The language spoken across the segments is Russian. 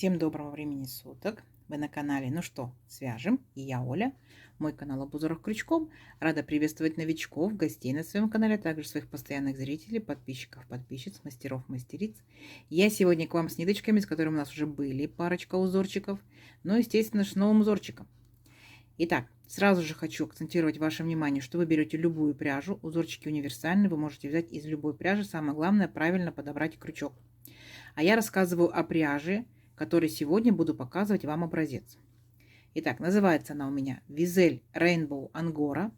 Всем доброго времени суток. Вы на канале «Ну что, свяжем?» И я Оля. Мой канал об узорах крючком. Рада приветствовать новичков, гостей на своем канале, а также своих постоянных зрителей, подписчиков, подписчиц, мастеров, мастериц. Я сегодня к вам с ниточками, с которыми у нас уже были парочка узорчиков. Но, естественно, с новым узорчиком. Итак, сразу же хочу акцентировать ваше внимание, что вы берете любую пряжу. Узорчики универсальны, вы можете взять из любой пряжи. Самое главное, правильно подобрать крючок. А я рассказываю о пряже, который сегодня буду показывать вам образец. Итак, называется она у меня Визель Rainbow Angora.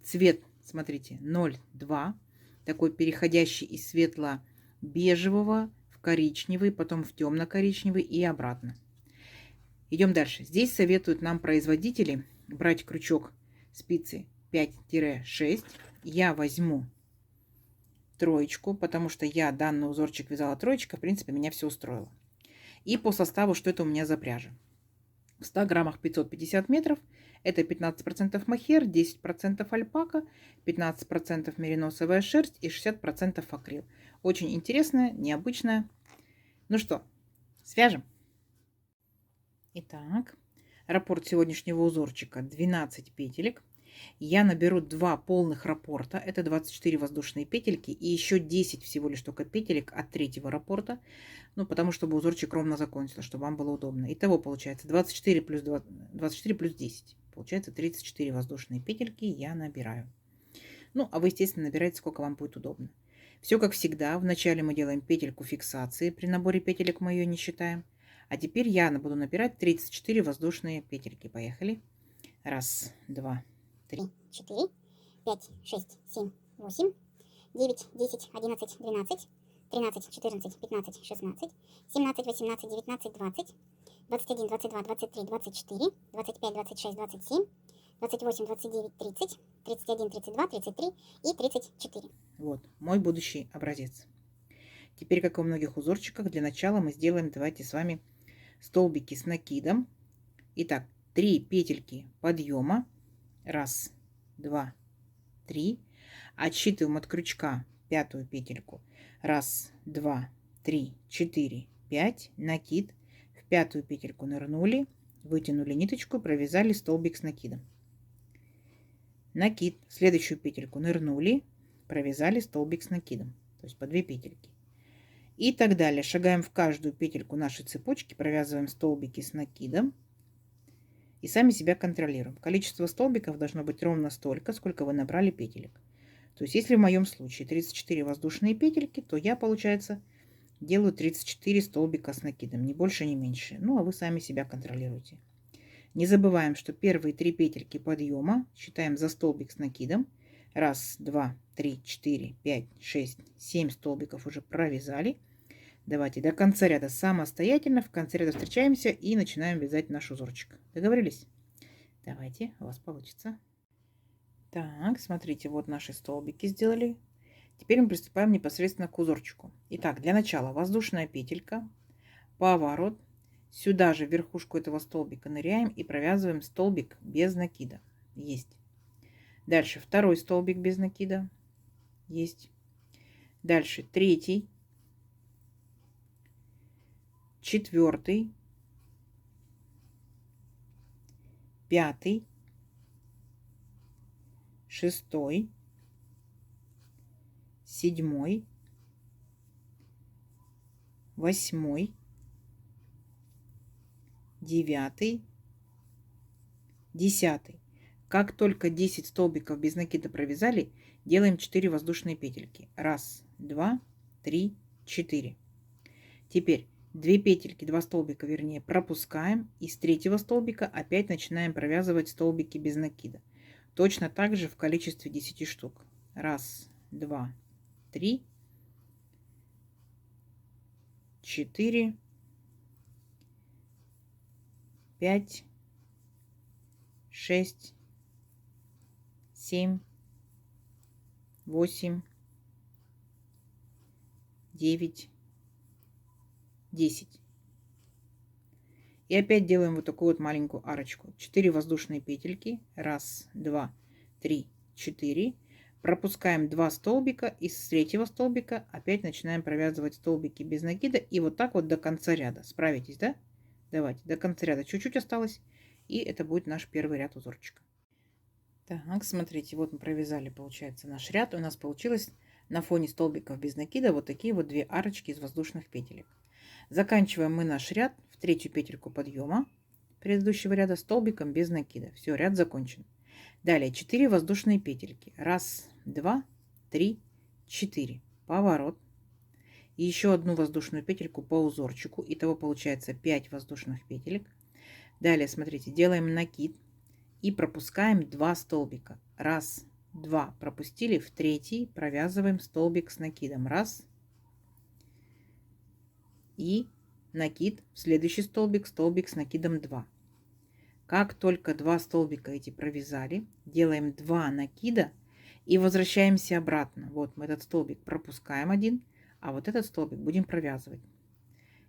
Цвет, смотрите, 02. Такой переходящий из светло-бежевого в коричневый, потом в темно-коричневый и обратно. Идем дальше. Здесь советуют нам производители брать крючок спицы 5-6. Я возьму троечку, потому что я данный узорчик вязала троечка. В принципе, меня все устроило. И по составу, что это у меня за пряжа. В 100 граммах 550 метров. Это 15% мохер, 10% альпака, 15% мериносовая шерсть и 60% акрил. Очень интересная, необычная. Ну что, свяжем. Итак, раппорт сегодняшнего узорчика 12 петелек. Я наберу 2 полных раппорта, это 24 воздушные петельки, и еще 10 всего лишь только петелек от третьего раппорта, ну, потому чтобы узорчик ровно закончился, чтобы вам было удобно. Итого получается 24 плюс 10, получается 34 воздушные петельки я набираю. Ну, а вы, естественно, набираете, сколько вам будет удобно. Все как всегда, вначале мы делаем петельку фиксации, при наборе петелек мы ее не считаем. А теперь я буду набирать 34 воздушные петельки. Поехали. Раз, два, 3, 4, 5, 6, 7, 8, 9, 10, 11, 12, 13, 14, 15, 16, 17, 18, 19, 20, 21, 22, 23, 24, 25, 26, 27, 28, 29, 30, 31, 32, 33 и 34. Вот мой будущий образец. Теперь, как и у многих узорчиках, для начала мы сделаем, давайте с вами, столбики с накидом. Итак, 3 петельки подъема. Раз, два, три. Отсчитываем от крючка пятую петельку. Раз, два, три, 4, 5. Накид. В пятую петельку нырнули, вытянули ниточку, провязали столбик с накидом. Накид. В следующую петельку нырнули, провязали столбик с накидом. То есть по 2 петельки. И так далее. Шагаем в каждую петельку нашей цепочки, провязываем столбики с накидом. И сами себя контролируем. Количество столбиков должно быть ровно столько, сколько вы набрали петелек. То есть, если в моем случае 34 воздушные петельки, то я, получается, делаю 34 столбика с накидом. Ни больше, ни меньше. Ну, а вы сами себя контролируете. Не забываем, что первые 3 петельки подъема считаем за столбик с накидом. Раз, два, три, 4, 5, 6, 7 столбиков уже провязали. Давайте до конца ряда самостоятельно. В конце ряда встречаемся и начинаем вязать наш узорчик. Договорились? Давайте, у вас получится. Так, смотрите, вот наши столбики сделали. Теперь мы приступаем непосредственно к узорчику. Итак, для начала воздушная петелька, поворот. Сюда же в верхушку этого столбика ныряем и провязываем столбик без накида. Есть. Дальше второй столбик без накида. Есть. Дальше третий. Четвертый, пятый, шестой, седьмой, восьмой, девятый, десятый. Как только 10 столбиков без накида провязали, делаем 4 воздушные петельки. Раз, два, три, 4. Теперь 2 петельки, 2 столбика, вернее, пропускаем. И с третьего столбика опять начинаем провязывать столбики без накида. Точно так же в количестве 10 штук. Раз, два, 3, 4, 5, 6, 7, 8, 9, 10. И опять делаем вот такую вот маленькую арочку. 4 воздушные петельки. Раз, два, 3, 4. Пропускаем 2 столбика. И с третьего столбика опять начинаем провязывать столбики без накида. И вот так вот до конца ряда. Справитесь, да? Давайте, до конца ряда чуть-чуть осталось. И это будет наш первый ряд узорчика. Так, смотрите, вот мы провязали, получается, наш ряд. У нас получилось на фоне столбиков без накида вот такие вот 2 арочки из воздушных петелек. Заканчиваем мы наш ряд в 3-ю петельку подъема предыдущего ряда столбиком без накида. Все, ряд закончен. Далее 4 воздушные петельки. 1, 2, 3, 4. Поворот. И еще одну воздушную петельку по узорчику. Итого получается 5 воздушных петелек. Далее, смотрите, делаем накид и пропускаем 2 столбика. 1, 2 пропустили, в 3-й провязываем столбик с накидом. 1 и накид, в следующий столбик, столбик с накидом 2. Как только 2 столбика эти провязали, делаем 2 накида и возвращаемся обратно. Вот мы этот столбик пропускаем один, а вот этот столбик будем провязывать.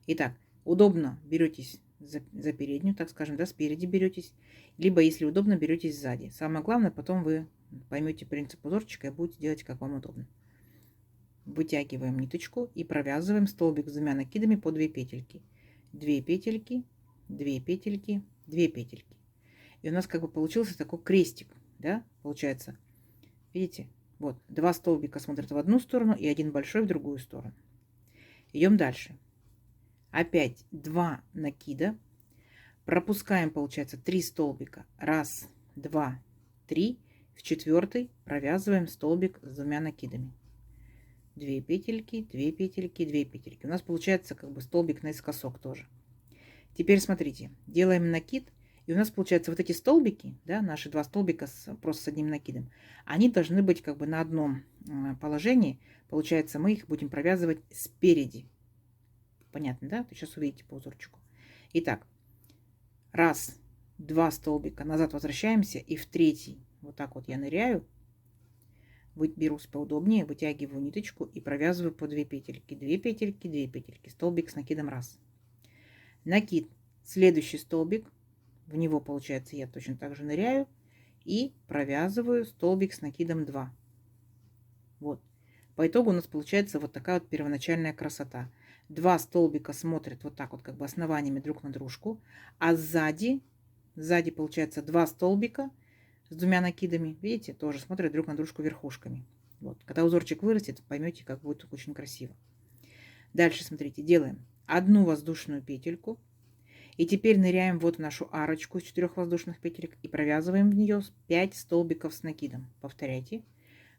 Итак, удобно беретесь за переднюю, так скажем, да, спереди беретесь, либо, если удобно, беретесь сзади. Самое главное, потом вы поймете принцип узорчика и будете делать, как вам удобно. Вытягиваем ниточку и провязываем столбик с 2 накидами по 2 петельки. 2 петельки, 2 петельки, 2 петельки. И у нас как бы получился такой крестик, да, получается. Видите? Вот, 2 столбика смотрят в одну сторону и один большой в другую сторону. Идем дальше. Опять 2 накида. Пропускаем, получается, 3 столбика. 1, 2, 3. В 4-й провязываем столбик с 2 накидами. 2 петельки, 2 петельки, 2 петельки. У нас получается как бы столбик наискосок тоже. Теперь смотрите, делаем накид. И у нас получается вот эти столбики, да, наши 2 столбика просто с одним накидом, они должны быть как бы на одном положении. Получается, мы их будем провязывать спереди. Понятно, да? Сейчас увидите по узорчику. Итак, 1, 2 столбика назад возвращаемся, и в 3-й вот так вот я ныряю, берусь поудобнее, вытягиваю ниточку и провязываю по 2 петельки, 2 петельки, 2 петельки, столбик с накидом 1. Накид, следующий столбик, в него, получается, я точно так же ныряю и провязываю столбик с накидом 2. Вот. По итогу у нас получается вот такая вот первоначальная красота. 2 столбика смотрят вот так вот как бы основаниями друг на дружку, а сзади получается 2 столбика с 2 накидами, видите, тоже смотрят друг на дружку верхушками. Вот. Когда узорчик вырастет, поймете, как будет очень красиво. Дальше, смотрите, делаем 1 воздушную петельку. И теперь ныряем вот в нашу арочку из 4 воздушных петелек и провязываем в нее 5 столбиков с накидом. Повторяйте.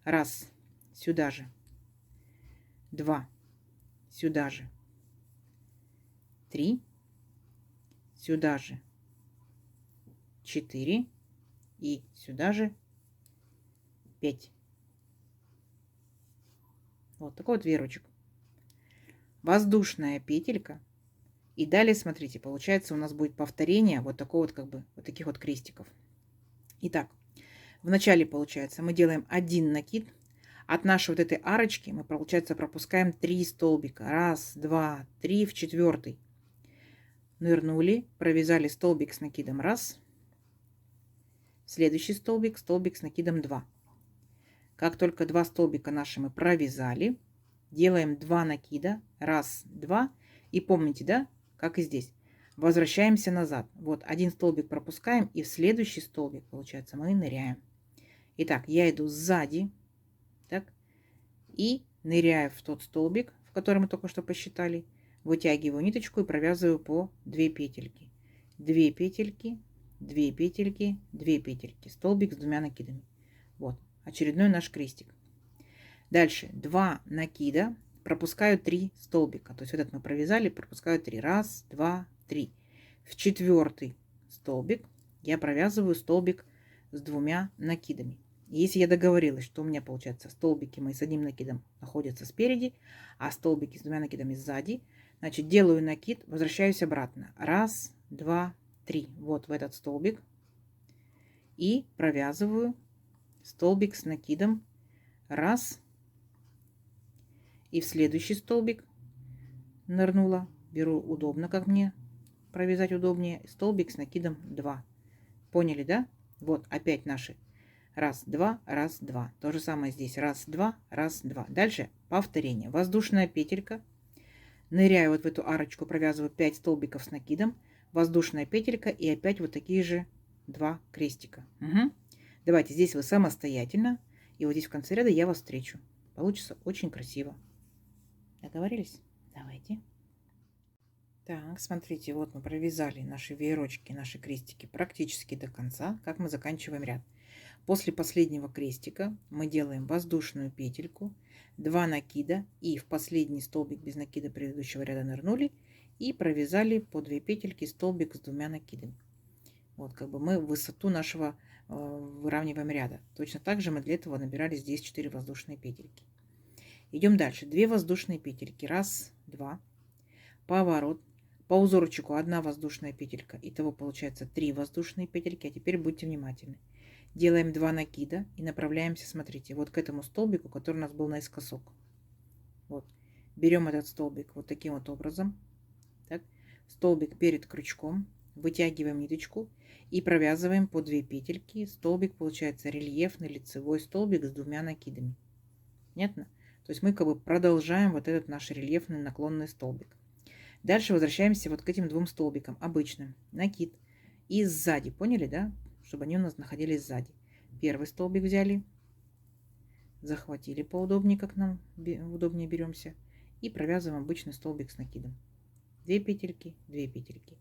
1, сюда же. 2, сюда же. 3, сюда же. 4 и сюда же 5. Вот такой вот веерочек. Воздушная петелька. И далее, смотрите, получается у нас будет повторение вот такого вот как бы вот таких вот крестиков. Итак, в начале получается мы делаем 1 накид. От нашей вот этой арочки мы, получается, пропускаем 3 столбика. 1, 2, 3 в 4-й. Нырнули, провязали столбик с накидом 1. Следующий столбик, столбик с накидом 2. Как только 2 столбика наши мы провязали, делаем 2 накида. 1, 2. И помните, да, как и здесь. Возвращаемся назад. Вот 1 столбик пропускаем, и в следующий столбик, получается, мы ныряем. Итак, я иду сзади, так, и ныряю в тот столбик, в который мы только что посчитали, вытягиваю ниточку и провязываю по 2 петельки. 2 петельки, 2 петельки, 2 петельки. Столбик с 2 накидами. Вот, очередной наш крестик. Дальше 2 накида. Пропускаю 3 столбика. То есть вот этот мы провязали, пропускаю 3. 1, 2, 3. В 4-й столбик я провязываю столбик с 2 накидами. И если я договорилась, что у меня получается столбики мои с 1 накидом находятся спереди, а столбики с 2 накидами сзади, значит делаю накид, возвращаюсь обратно. 1, 2, 3. Вот в этот столбик. И провязываю столбик с накидом 1. И в следующий столбик нырнула. Беру удобно, как мне провязать удобнее. Столбик с накидом 2. Поняли, да? Вот опять наши 1, 2, 1, 2. То же самое здесь. 1, 2, 1, 2. Дальше повторение. Воздушная петелька. Ныряю вот в эту арочку, провязываю 5 столбиков с накидом. воздушная петелька и опять вот такие же 2 крестика. Мгм. Давайте здесь вы самостоятельно, и вот здесь в конце ряда я вас встречу. Получится очень красиво. Договорились? Давайте. Так, смотрите, вот мы провязали наши веерочки, наши крестики практически до конца. Как мы заканчиваем ряд? После последнего крестика мы делаем воздушную петельку, 2 накида и в последний столбик без накида предыдущего ряда нырнули и провязали по 2 петельки столбик с 2 накидами. Вот как бы мы высоту нашего выравниваем ряда. Точно так же мы для этого набирали здесь 4 воздушные петельки. Идем дальше. 2 воздушные петельки. Раз, два. Поворот. По узорчику 1 воздушная петелька. Итого получается 3 воздушные петельки. А теперь будьте внимательны. Делаем 2 накида и направляемся, смотрите, вот к этому столбику, который у нас был наискосок. Вот. Берем этот столбик вот таким вот образом. Так. Столбик перед крючком. Вытягиваем ниточку и провязываем по 2 петельки. Столбик получается рельефный лицевой столбик с 2 накидами. Понятно? То есть мы как бы продолжаем вот этот наш рельефный наклонный столбик. Дальше возвращаемся вот к этим 2 столбикам обычным. Накид. И сзади, поняли, да? Чтобы они у нас находились сзади. Первый столбик взяли, захватили поудобнее, как нам удобнее беремся, и провязываем обычный столбик с накидом. 2 петельки, 2 петельки.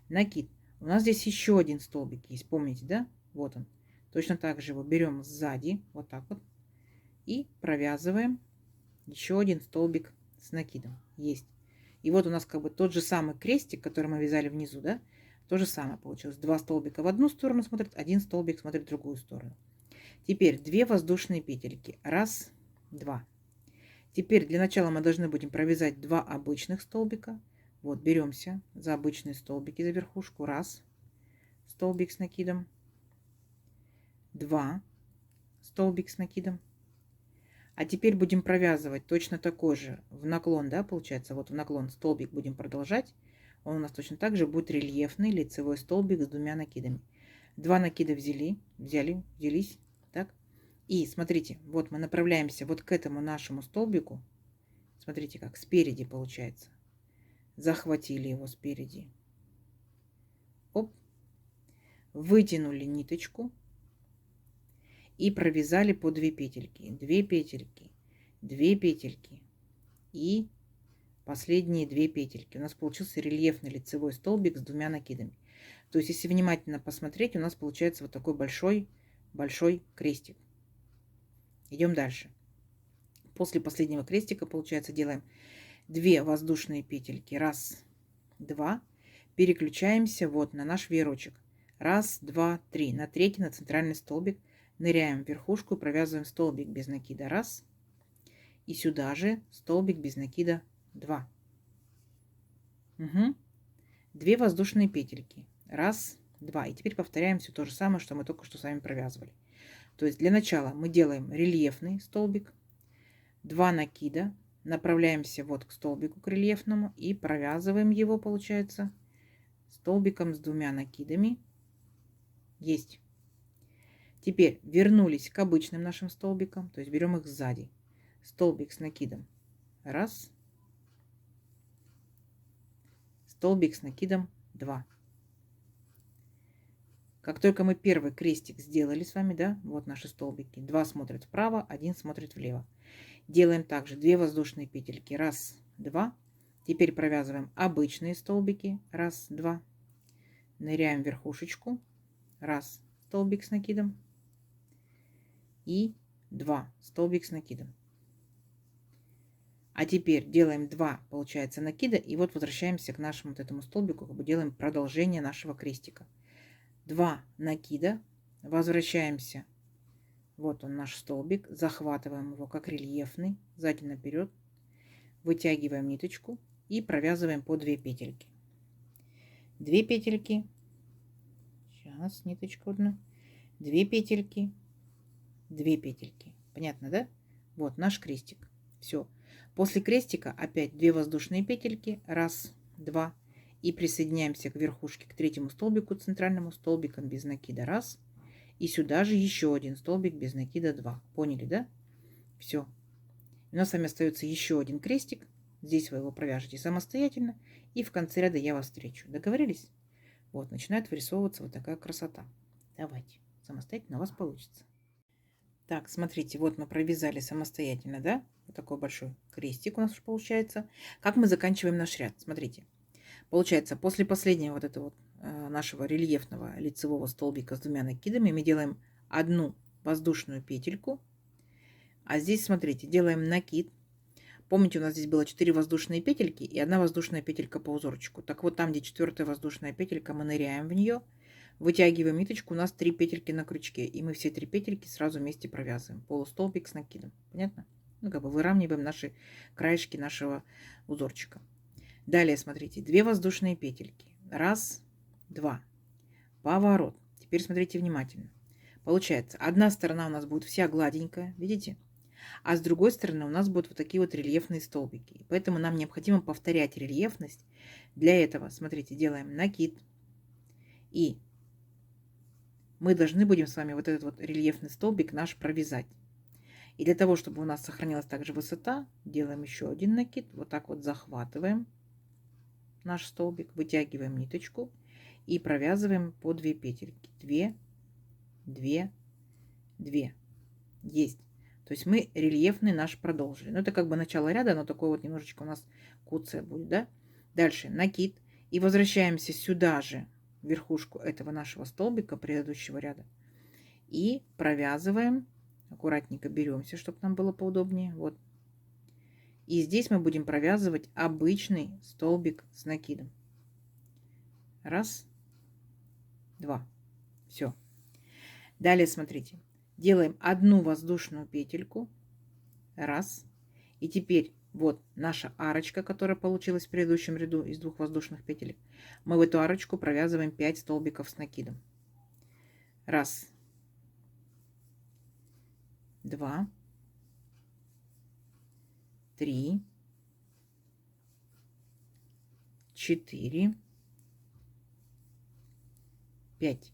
Накид. У нас здесь еще один столбик есть, помните, да? Вот он. Точно так же его берем сзади, вот так вот, и провязываем еще один столбик с накидом. Есть. И вот у нас как бы тот же самый крестик, который мы вязали внизу, да? То же самое получилось. 2 столбика в одну сторону смотрят, 1 столбик смотрит в другую сторону. Теперь 2 воздушные петельки. Раз, два. Теперь для начала мы должны будем провязать 2 обычных столбика. Вот, беремся за обычные столбики, за верхушку. Раз, столбик с накидом. 2, столбик с накидом. А теперь будем провязывать точно такой же в наклон, да, получается, вот в наклон столбик будем продолжать. Он у нас точно так же будет рельефный лицевой столбик с 2 накидами. 2 накида взялись, так. И смотрите, вот мы направляемся вот к этому нашему столбику. Смотрите, как спереди получается. Захватили его спереди. Оп. Вытянули ниточку. И провязали по 2 петельки. 2 петельки, 2 петельки и последние 2 петельки. У нас получился рельефный лицевой столбик с 2 накидами. То есть, если внимательно посмотреть, у нас получается вот такой большой крестик. Идем дальше. После последнего крестика, получается, делаем 2 воздушные петельки. Раз, два. Переключаемся вот на наш веерочек. Раз, два, три. На третий, на центральный столбик. Ныряем в верхушку и провязываем столбик без накида. Раз. И сюда же столбик без накида. 2. Угу. 2 воздушные петельки. Раз, два. И теперь повторяем все то же самое, что мы только что с вами провязывали. То есть для начала мы делаем рельефный столбик. 2 накида. Направляемся вот к столбику, к рельефному. И провязываем его, получается, столбиком с 2 накидами. Есть. Теперь вернулись к обычным нашим столбикам. То есть берем их сзади. Столбик с накидом. Раз. Столбик с накидом. 2. Как только мы первый крестик сделали с вами, да, вот наши столбики. 2 смотрят вправо, 1 смотрит влево. Делаем также 2 воздушные петельки. Раз, два. Теперь провязываем обычные столбики. Раз, два. Ныряем в верхушечку. Раз, столбик с накидом. И 2, столбик с накидом. А теперь делаем 2, получается, накида. И вот возвращаемся к нашему вот этому столбику. Как бы делаем продолжение нашего крестика. 2 накида. Возвращаемся. Вот он наш столбик. Захватываем его как рельефный. Сзади наперед. Вытягиваем ниточку. И провязываем по 2 петельки. 2 петельки. Сейчас ниточку одну. 2 петельки. 2 петельки. Понятно, да? Вот наш крестик. Все. После крестика опять 2 воздушные петельки. Раз, два. И присоединяемся к верхушке, к третьему столбику, центральному столбиком без накида. Раз. И сюда же еще один столбик без накида. 2. Поняли, да? Все. У нас с вами остается еще один крестик. Здесь вы его провяжете самостоятельно. И в конце ряда я вас встречу. Договорились? Вот, начинает вырисовываться вот такая красота. Давайте, самостоятельно у вас получится. Так, смотрите, вот мы провязали самостоятельно, да? Вот такой большой крестик у нас уже получается. Как мы заканчиваем наш ряд? Смотрите. Получается, после последнего вот этого вот нашего рельефного лицевого столбика с двумя накидами мы делаем одну воздушную петельку. А здесь, смотрите, делаем накид. Помните, у нас здесь было 4 воздушные петельки и одна воздушная петелька по узорчику. Так вот, там, где 4-я воздушная петелька, мы ныряем в нее, вытягиваем ниточку, у нас 3 петельки на крючке. И мы все 3 петельки сразу вместе провязываем. Полустолбик с накидом. Понятно? Ну, как бы выравниваем наши краешки нашего узорчика. Далее, смотрите, 2 воздушные петельки. Раз, два. Поворот. Теперь смотрите внимательно. Получается, одна сторона у нас будет вся гладенькая, видите? А с другой стороны у нас будут вот такие вот рельефные столбики. Поэтому нам необходимо повторять рельефность. Для этого, смотрите, делаем накид. И мы должны будем с вами вот этот вот рельефный столбик наш провязать. И для того, чтобы у нас сохранилась также высота, делаем еще один накид. Вот так вот захватываем наш столбик, вытягиваем ниточку и провязываем по 2 петельки. 2, 2, 2. Есть. То есть мы рельефный наш продолжили. Но это как бы начало ряда, но такое вот немножечко у нас куция будет, да? Дальше накид. И возвращаемся сюда же, в верхушку этого нашего столбика предыдущего ряда. И провязываем. Аккуратненько беремся, чтобы нам было поудобнее. Вот. И здесь мы будем провязывать обычный столбик с накидом. Раз, два. Все. Далее смотрите. Делаем одну воздушную петельку. Раз. И теперь вот наша арочка, которая получилась в предыдущем ряду из 2 воздушных петель. Мы в эту арочку провязываем 5 столбиков с накидом. Раз. Два. Три. 4. 5.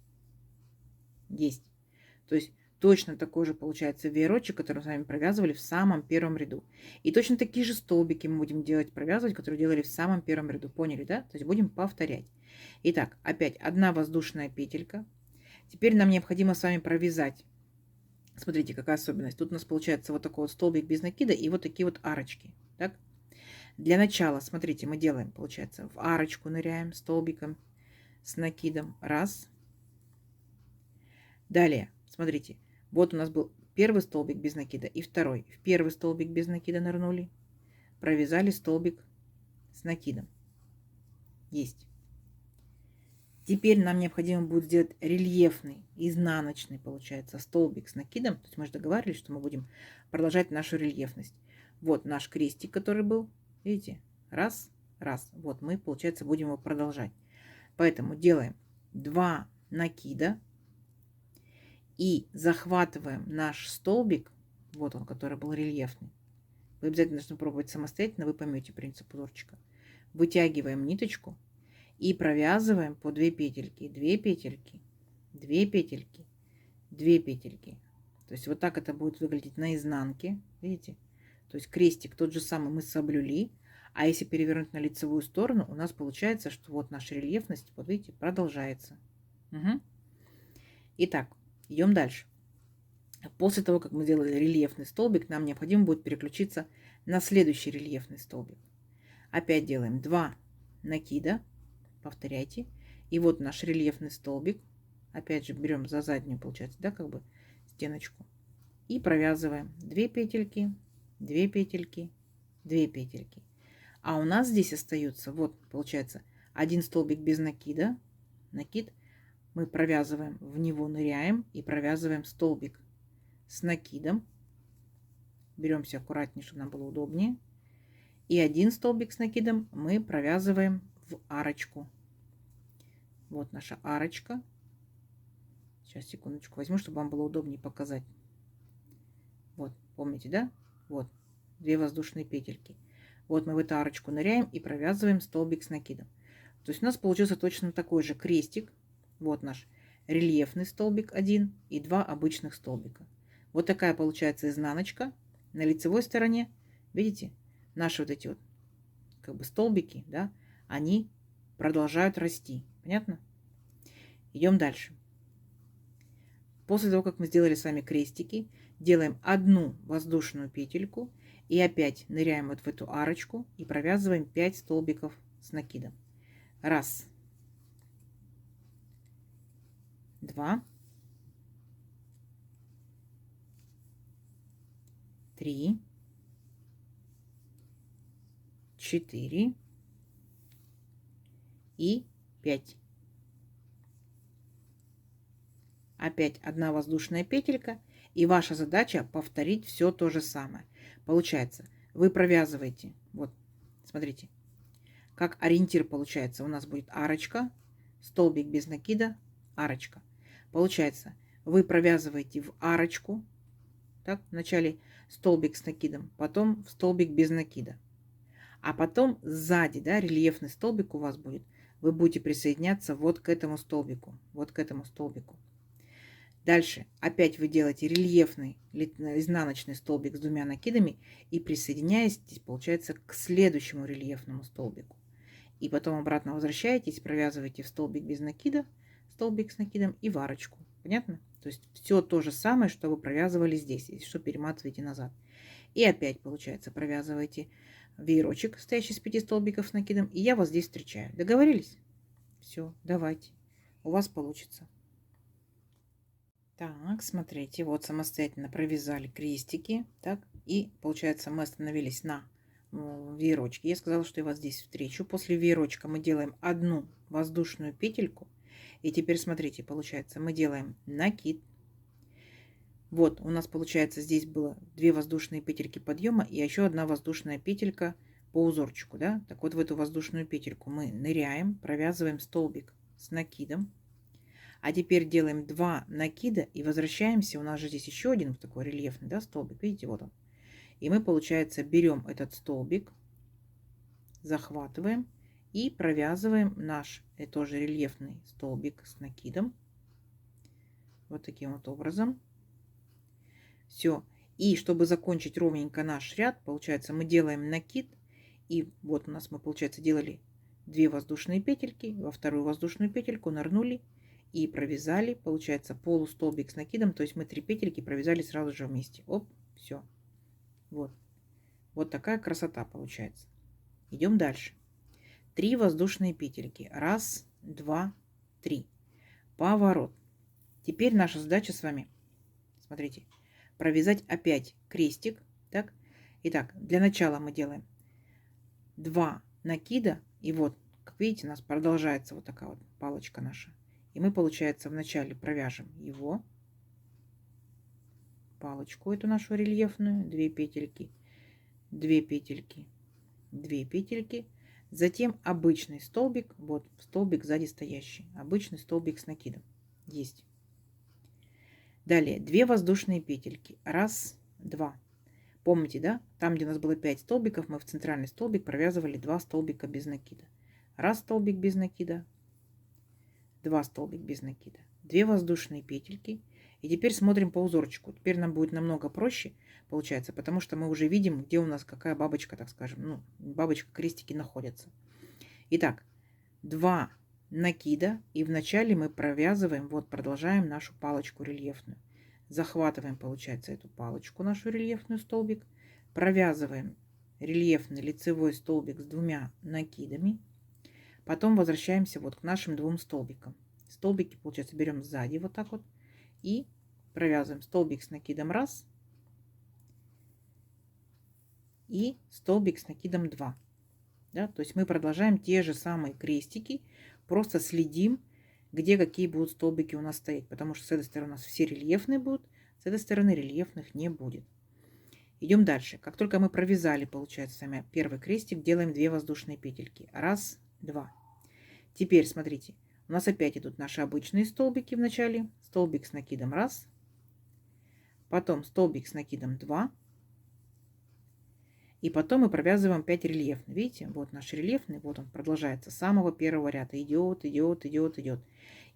Есть. То есть точно такой же получается веерочек, который мы с вами провязывали в самом первом ряду. И точно такие же столбики мы будем делать, провязывать, которые делали в самом первом ряду. Поняли, да? То есть будем повторять. Итак, опять одна воздушная петелька. Теперь нам необходимо с вами провязать. Смотрите, какая особенность. Тут у нас получается вот такой вот столбик без накида и вот такие вот арочки. Так? Для начала, смотрите, мы делаем, получается, в арочку ныряем столбиком с накидом. Раз. Далее, смотрите, вот у нас был первый столбик без накида и второй. В первый столбик без накида нырнули, провязали столбик с накидом. Есть. Теперь нам необходимо будет сделать рельефный, изнаночный, получается, столбик с накидом. То есть мы же договаривались, что мы будем продолжать нашу рельефность. Вот наш крестик, который был. Видите? Раз, раз. Вот мы, получается, будем его продолжать. Поэтому делаем 2 накида. И захватываем наш столбик, вот он, который был рельефный. Вы обязательно должны пробовать самостоятельно, вы поймете принцип узорчика. Вытягиваем ниточку и провязываем по 2 петельки. 2 петельки, 2 петельки, 2 петельки. То есть вот так это будет выглядеть на изнанке. Видите? То есть крестик тот же самый мы соблюли. А если перевернуть на лицевую сторону, у нас получается, что вот наша рельефность, вот видите, продолжается. Угу. Итак. Идем дальше. После того, как мы сделали рельефный столбик, нам необходимо будет переключиться на следующий рельефный столбик. Опять делаем 2 накида. Повторяйте. И вот наш рельефный столбик. Опять же берем за заднюю, получается, да, как бы стеночку. И провязываем 2 петельки, 2 петельки, 2 петельки. А у нас здесь остается, вот, получается, один столбик без накида. Накид. Мы провязываем, в него ныряем и провязываем столбик с накидом. Беремся аккуратнее, чтобы нам было удобнее. И один столбик с накидом мы провязываем в арочку. Вот наша арочка. Сейчас, секундочку, возьму, чтобы вам было удобнее показать. Вот, помните, да? Вот, 2 воздушные петельки. Вот мы в эту арочку ныряем и провязываем столбик с накидом. То есть у нас получился точно такой же крестик. Вот наш рельефный столбик 1 и 2 обычных столбика. Вот такая получается изнаночка. На лицевой стороне, видите, наши вот эти вот как бы столбики, да, они продолжают расти. Понятно? Идем дальше. После того, как мы сделали с вами крестики, делаем одну воздушную петельку и опять ныряем вот в эту арочку и провязываем 5 столбиков с накидом. Раз, два, три, 4 и 5. Опять одна воздушная петелька, и ваша задача повторить все то же самое. Получается, вы провязываете, вот, смотрите, как ориентир получается. У нас будет арочка, столбик без накида, арочка. Получается, вы провязываете в арочку, так, вначале столбик с накидом, потом в столбик без накида. А потом сзади, да, рельефный столбик у вас будет. Вы будете присоединяться вот к этому столбику, вот к этому столбику. Дальше опять вы делаете рельефный изнаночный столбик с 2 накидами и присоединяетесь, получается, к следующему рельефному столбику. И потом обратно возвращаетесь, провязываете в столбик без накида, столбик с накидом и в арочку. Понятно? То есть все то же самое, что вы провязывали здесь, и что перематываете назад. И опять, получается, провязываете веерочек, состоящий из 5 столбиков с накидом, и я вас здесь встречаю. Договорились? Все, давайте. У вас получится. Так, смотрите, вот самостоятельно провязали крестики, так, и получается мы остановились на веерочке. Я сказала, что я вас здесь встречу. После веерочка мы делаем одну воздушную петельку, и теперь смотрите, получается, мы делаем накид. Вот, у нас получается здесь было 2 воздушные петельки подъема и еще одна воздушная петелька по узорчику, да. Так вот, в эту воздушную петельку мы ныряем, провязываем столбик с накидом. А теперь делаем 2 накида и возвращаемся. У нас же здесь еще один такой рельефный, да, столбик. Видите, вот он. И мы, получается, берем этот столбик, захватываем и провязываем наш тоже рельефный столбик с накидом. Вот таким вот образом. Все. И чтобы закончить ровненько наш ряд, получается, мы делаем накид. И вот у нас мы, получается, делали 2 воздушные петельки. Во вторую воздушную петельку нырнули и провязали, получается, полустолбик с накидом. То есть мы 3 петельки провязали сразу же вместе. Оп, все. Вот. Вот такая красота получается. Идем дальше. 3 воздушные петельки. Раз, два, 3. Поворот. Теперь наша задача с вами, смотрите, провязать опять крестик. Так. Итак, для начала мы делаем 2 накида. И вот, как видите, у нас продолжается вот такая вот палочка наша. И мы, получается, вначале провяжем его, палочку эту нашу рельефную, 2 петельки, 2 петельки, 2 петельки. Затем обычный столбик, вот столбик сзади стоящий, обычный столбик с накидом. Есть. Далее 2 воздушные петельки. Раз, два. Помните, да? Там, где у нас было 5 столбиков, мы в центральный столбик провязывали 2 столбика без накида. Раз столбик без накида, 2 столбик без накида, 2 воздушные петельки. И теперь смотрим по узорчику. Теперь нам будет намного проще, получается, потому что мы уже видим, где у нас какая бабочка, так скажем, ну, бабочка, крестики находятся. Итак, 2 накида, и вначале мы провязываем, вот продолжаем нашу палочку рельефную. Захватываем, получается, эту палочку, нашу рельефную столбик, провязываем рельефный лицевой столбик с 2 накидами. Потом возвращаемся вот к нашим 2 столбикам. Столбики, получается, берем сзади вот так вот и провязываем столбик с накидом раз и столбик с накидом 2. Да? То есть мы продолжаем те же самые крестики, просто следим, где какие будут столбики у нас стоять, потому что с этой стороны у нас все рельефные будут, с этой стороны рельефных не будет. Идем дальше. Как только мы провязали, получается, сами первый крестик, делаем 2 воздушные петельки. Раз, два. Теперь, смотрите, у нас опять идут наши обычные столбики в начале. Столбик с накидом раз, потом столбик с накидом 2. И потом мы провязываем 5 рельефный. Видите, вот наш рельефный, вот он продолжается с самого первого ряда. Идет, идет, идет, идет.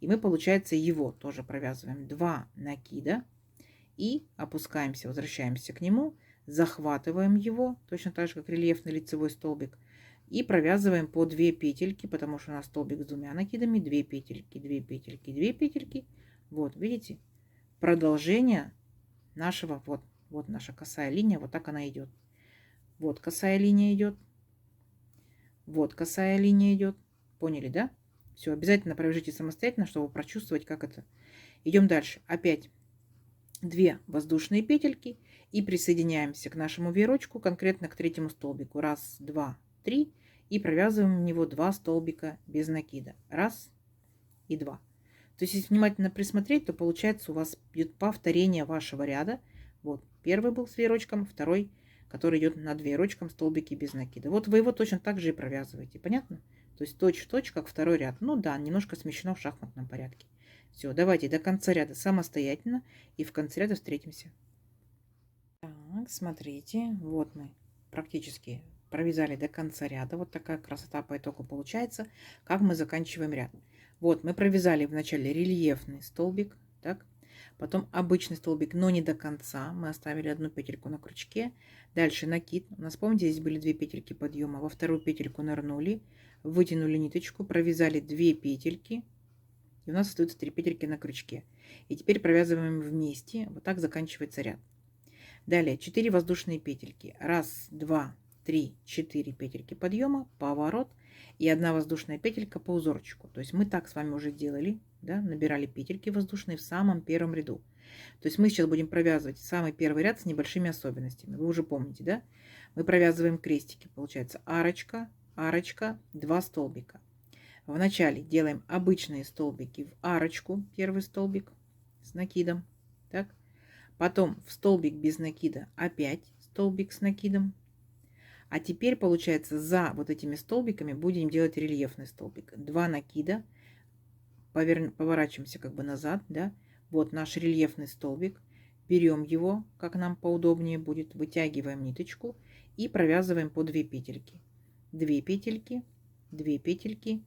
И мы, получается, его тоже провязываем 2 накида. И опускаемся, возвращаемся к нему, захватываем его, точно так же, как рельефный лицевой столбик. И провязываем по 2 петельки, потому что у нас столбик с двумя накидами. 2 петельки, 2 петельки, 2 петельки. Вот, видите? Продолжение нашего, вот наша косая линия, вот так она идет. Вот косая линия идет. Вот косая линия идет. Поняли, да? Все, обязательно провяжите самостоятельно, чтобы прочувствовать, как это. Идем дальше. Опять 2 воздушные петельки и присоединяемся к нашему веерочку, конкретно к третьему столбику. Раз, два, три. И провязываем в него 2 столбика без накида. Раз и 2. То есть, если внимательно присмотреть, то получается у вас идет повторение вашего ряда. Вот первый был с веерочком, второй, который идет над веерочком, столбики без накида. Вот вы его точно так же и провязываете. Понятно? То есть точь-в-точь, как второй ряд. Ну да, немножко смещено в шахматном порядке. Все, давайте до конца ряда самостоятельно и в конце ряда встретимся. Так, смотрите, вот мы практически провязали до конца ряда. Вот такая красота по итогу получается. Как мы заканчиваем ряд. Вот мы провязали вначале рельефный столбик, так, потом обычный столбик, но не до конца. Мы оставили одну петельку на крючке. Дальше накид. У нас, помните, здесь были 2 петельки подъема. Во вторую петельку нырнули, вытянули ниточку, провязали 2 петельки. И у нас остаются 3 петельки на крючке. И теперь провязываем вместе. Вот так заканчивается ряд. Далее 4 воздушные петельки. Раз, два, три, 4 петельки подъема, поворот и 1 воздушная петелька по узорчику. То есть мы так с вами уже делали, да, набирали петельки воздушные в самом первом ряду. То есть мы сейчас будем провязывать самый первый ряд с небольшими особенностями. Вы уже помните, да? Мы провязываем крестики. Получается арочка, арочка, 2 столбика. Вначале делаем обычные столбики в арочку, первый столбик с накидом, так. Потом в столбик без накида опять столбик с накидом. А теперь, получается, за вот этими столбиками будем делать рельефный столбик. 2 накида, поворачиваемся как бы назад, да. Вот наш рельефный столбик. Берем его, как нам поудобнее будет, вытягиваем ниточку и провязываем по 2 петельки. 2 петельки, 2 петельки,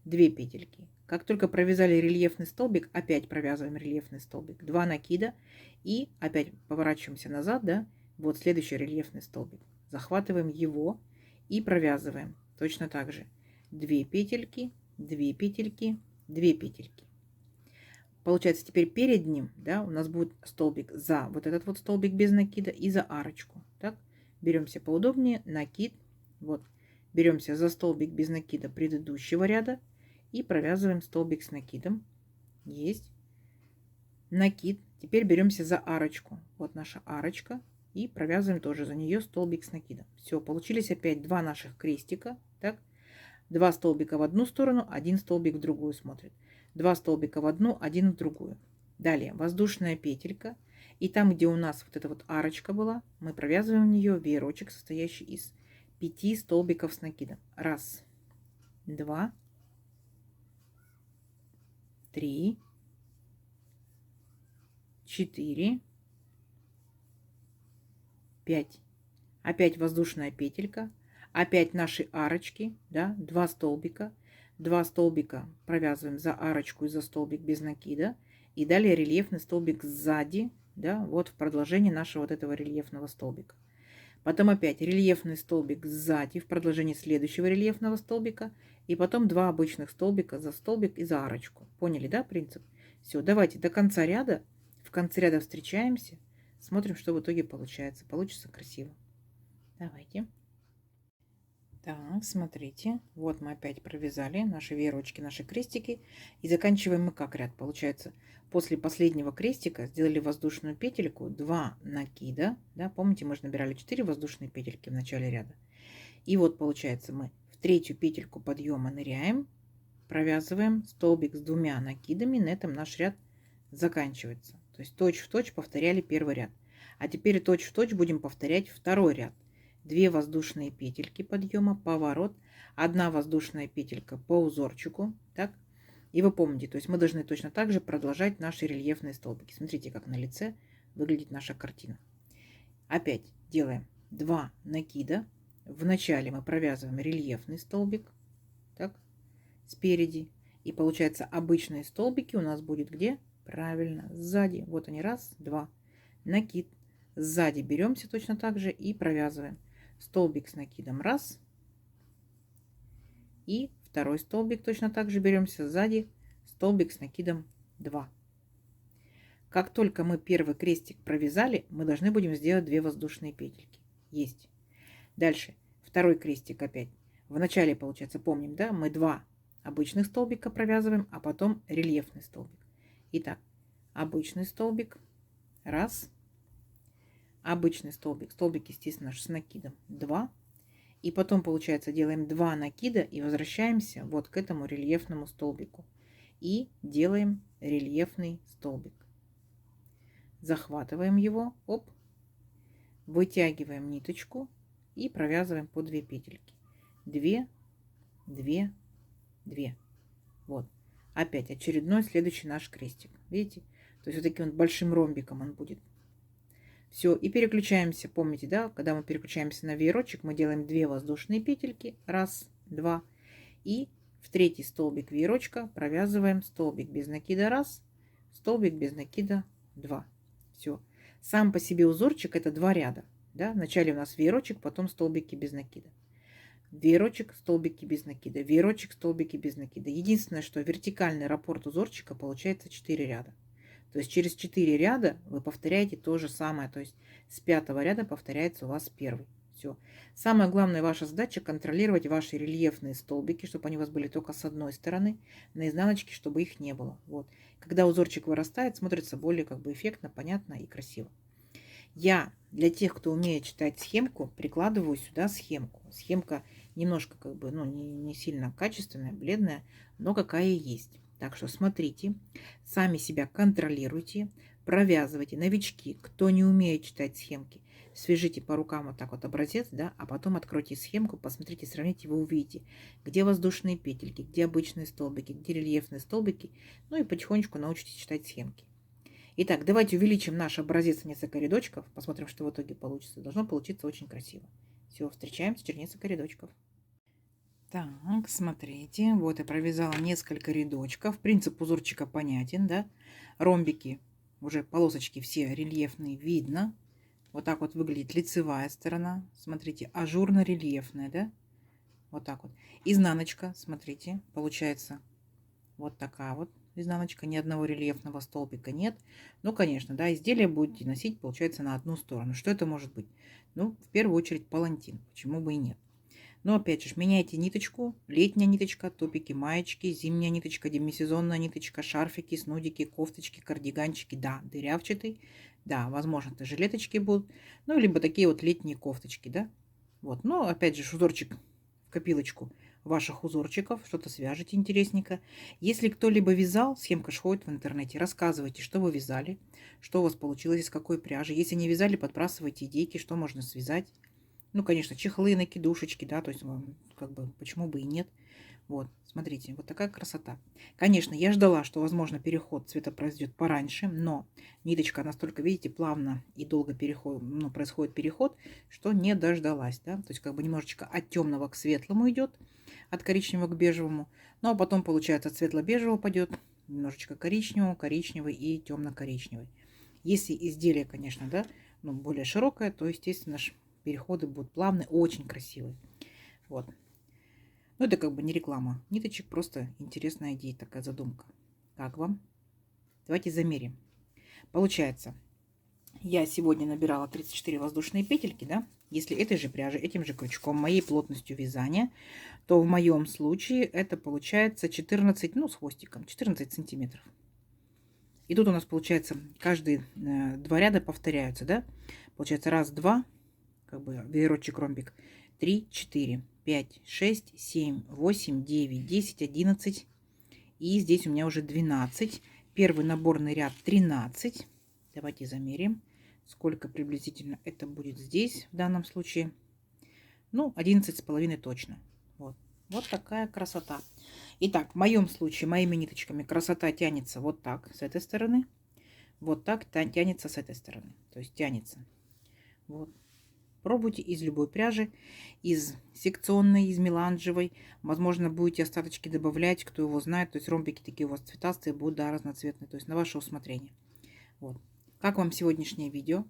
2 петельки. Как только провязали рельефный столбик, опять провязываем рельефный столбик. 2 накида и опять поворачиваемся назад, да. Вот следующий рельефный столбик. Захватываем его и провязываем точно так же. 2 петельки, 2 петельки, 2 петельки. Получается, теперь перед ним, да, у нас будет столбик за вот этот вот столбик без накида и за арочку. Так, беремся поудобнее, накид, вот, беремся за столбик без накида предыдущего ряда и провязываем столбик с накидом. Есть. Накид. Теперь беремся за арочку. Вот наша арочка. И провязываем тоже за нее столбик с накидом. Все, получились опять 2 наших крестика. Так, 2 столбика в одну сторону, 1 столбик в другую смотрит. 2 столбика в одну, 1 в другую. Далее воздушная петелька. И там, где у нас вот эта вот арочка была, мы провязываем в нее веерочек, состоящий из 5 столбиков с накидом. Раз, 2, 3, 4, 5. Опять воздушная петелька. Опять наши арочки, да, 2 столбика. 2 столбика провязываем за арочку и за столбик без накида. И далее рельефный столбик сзади, да, вот в продолжении нашего вот этого рельефного столбика. Потом опять рельефный столбик сзади в продолжении следующего рельефного столбика. И потом 2 обычных столбика за столбик и за арочку. Поняли, да, принцип? Все, давайте до конца ряда. В конце ряда встречаемся. Смотрим, что в итоге получается. Получится красиво. Давайте. Так, смотрите. Вот мы опять провязали наши веерочки, наши крестики. И заканчиваем мы как ряд. Получается, после последнего крестика сделали воздушную петельку, 2 накида. Да, помните, мы же набирали 4 воздушные петельки в начале ряда. И вот получается, мы в третью петельку подъема ныряем, провязываем столбик с 2 накидами. На этом наш ряд заканчивается. То есть точь-в-точь повторяли первый ряд. А теперь точь-в-точь будем повторять второй ряд. 2 воздушные петельки подъема, поворот, 1 воздушная петелька по узорчику. Так? И вы помните, то есть мы должны точно так же продолжать наши рельефные столбики. Смотрите, как на лице выглядит наша картина. Опять делаем 2 накида. Вначале мы провязываем рельефный столбик, так, спереди. И получается, обычные столбики у нас будет где? Правильно, сзади. Вот они, раз, 2. Накид. Сзади беремся точно так же и провязываем. Столбик с накидом. Раз, И второй столбик точно так же беремся сзади, столбик с накидом 2. Как только мы первый крестик провязали, мы должны будем сделать 2 воздушные петельки. Есть. Дальше второй крестик опять. В начале, получается, помним, да, мы 2 обычных столбика провязываем, а потом рельефный столбик. Итак, обычный столбик, раз, обычный столбик, столбик, естественно, с накидом 2, и потом, получается, делаем 2 накида и возвращаемся вот к этому рельефному столбику и делаем рельефный столбик. Захватываем его, оп, вытягиваем ниточку и провязываем по 2 петельки. 2, 2, 2. Вот. Опять очередной следующий наш крестик. Видите? То есть вот таким вот большим ромбиком он будет. Все, и переключаемся. Помните, да, когда мы переключаемся на веерочек, мы делаем 2 воздушные петельки. Раз, два. И в третий столбик веерочка провязываем столбик без накида раз, столбик без накида 2. Все. Сам по себе узорчик это 2 ряда. Да? Вначале у нас веерочек, потом столбики без накида. Веерочек, столбики без накида. Веерочек, столбики без накида. Единственное, что вертикальный раппорт узорчика получается 4 ряда. То есть через 4 ряда вы повторяете то же самое. То есть с 5-го ряда повторяется у вас первый. Все. Самая главная ваша задача контролировать ваши рельефные столбики, чтобы они у вас были только с одной стороны, на изнаночке, чтобы их не было. Вот. Когда узорчик вырастает, смотрится более как бы эффектно, понятно и красиво. Я для тех, кто умеет читать схемку, прикладываю сюда схемку. Схемка немножко как бы, ну, не сильно качественная, бледная, но какая есть. Так что смотрите, сами себя контролируйте, провязывайте. Новички, кто не умеет читать схемки, свяжите по рукам вот так вот образец, да, а потом откройте схемку, посмотрите, сравните, вы увидите, где воздушные петельки, где обычные столбики, где рельефные столбики, ну и потихонечку научитесь читать схемки. Итак, давайте увеличим наш образец в несколько рядочков, посмотрим, что в итоге получится. Должно получиться очень красиво. Все, встречаемся через несколько рядочков. Так, смотрите, вот я провязала несколько рядочков. Принцип узорчика понятен, да? Ромбики, уже полосочки все рельефные, видно. Вот так вот выглядит лицевая сторона. Смотрите, ажурно-рельефная, да? Вот так вот. Изнаночка, смотрите, получается вот такая вот изнаночка. Ни одного рельефного столбика нет. Ну, конечно, да, изделие будете носить, получается, на одну сторону. Что это может быть? Ну, в первую очередь, палантин. Почему бы и нет? Но опять же, меняйте ниточку. Летняя ниточка, топики, маечки, зимняя ниточка, демисезонная ниточка, шарфики, снудики, кофточки, кардиганчики. Да, дырявчатый. Да, возможно, это жилеточки будут. Ну, либо такие вот летние кофточки, да. Вот, но опять же, узорчик в копилочку ваших узорчиков. Что-то свяжете интересненько. Если кто-либо вязал, схемка ж ходит в интернете, рассказывайте, что вы вязали, что у вас получилось, из какой пряжи. Если не вязали, подбрасывайте идейки, что можно связать. Ну, конечно, чехлы, накидушечки, да, то есть, как бы, почему бы и нет. Вот, смотрите, вот такая красота. Конечно, я ждала, что, возможно, переход цвета произойдет пораньше, но ниточка настолько, видите, плавно и долго происходит переход, что не дождалась, да. То есть, как бы немножечко от темного к светлому идет, от коричневого к бежевому. Ну, а потом, получается, от светло-бежевого пойдет немножечко коричневого, коричневый и темно-коричневый. Если изделие, конечно, да, ну, более широкое, то, естественно, переходы будут плавные, очень красивые. Вот. Ну, это как бы не реклама ниточек, просто интересная идея, такая задумка. Как вам? Давайте замерим. Получается, я сегодня набирала 34 воздушные петельки, да? Если этой же пряжи, этим же крючком, моей плотностью вязания, то в моем случае это получается 14, ну, с хвостиком, 14 сантиметров. И тут у нас получается каждые 2 ряда повторяются, да? Получается раз, два, как бы веерочек, ромбик, 3, 4, 5, 6, 7, 8, 9, 10, 11. И здесь у меня уже 12. Первый наборный ряд 13. Давайте замерим, сколько приблизительно это будет здесь в данном случае. Ну, 11,5 точно. Вот. Вот такая красота. Итак, в моем случае моими ниточками красота тянется вот так с этой стороны. Вот так тянется с этой стороны. То есть тянется. Вот. Пробуйте из любой пряжи, из секционной, из меланжевой. Возможно, будете остаточки добавлять, кто его знает. То есть ромбики такие у вас цветастые будут, да, разноцветные. То есть на ваше усмотрение. Вот. Как вам сегодняшнее видео?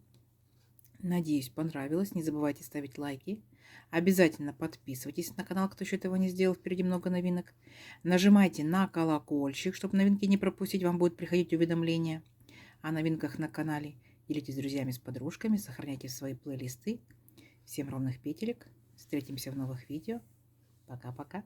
Надеюсь, понравилось. Не забывайте ставить лайки. Обязательно подписывайтесь на канал, кто еще этого не сделал. Впереди много новинок. Нажимайте на колокольчик, чтобы новинки не пропустить. Вам будут приходить уведомления о новинках на канале. Делитесь с друзьями, с подружками. Сохраняйте свои плейлисты. Всем ровных петелек. Встретимся в новых видео. Пока-пока.